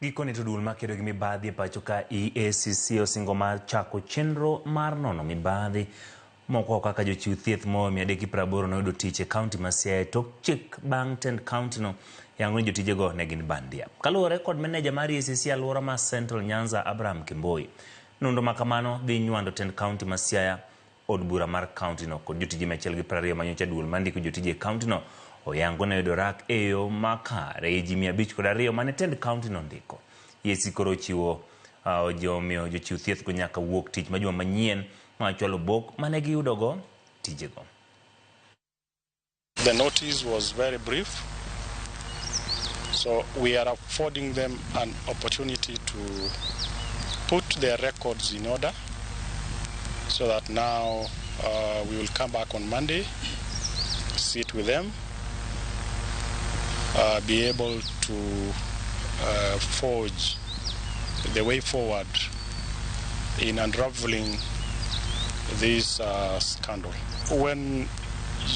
Gikone to dul makedo gi mibadhi e pacho ka EACC osingo mar chako chenro mar nono mibadhi moko kaka jochiw thieth mo 380 noyudo tich e kaunti ma Siaya tok chik bang' tend kaunti no yango ni jotijego ne gin bandia. Kaluwore kod meneja mar EACC alwora ma Central Nyanza Abraham Kimboi, nonro ma kamano dhi nywando tend kaunti ma Siaya, od bura mar kaunti no kod jotije 120 manyocha duol mandiko jotije e kaunti no oyango ne yudo rak e yo makare ji 502 mane tend kaunti no ndiko. EACC koro chiwo jomiyo jochiw thieth go nyaka wuok tich ma juma manyien ma chwalo bok mane giyudogo tijego. The notice was very brief, so we are affording them an opportunity to put their records in order so that now we will come back on Monday, sit with them, be able to forge the way forward in unraveling this scandal. When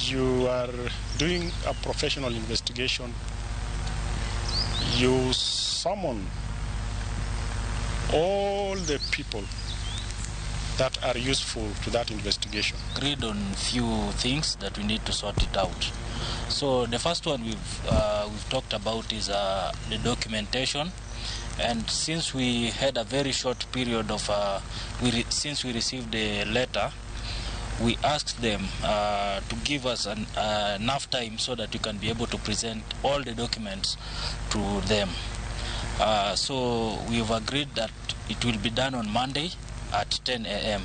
you are doing a professional investigation, you summon all the people that are useful to that investigation. Agreed on few things that we need to sort it out. So the first one we've talked about is the documentation. And since we had a very short period of since we received the letter, we asked them to give us enough time so that we can be able to present all the documents to them. So we've agreed that it will be done on Monday at 10 a.m.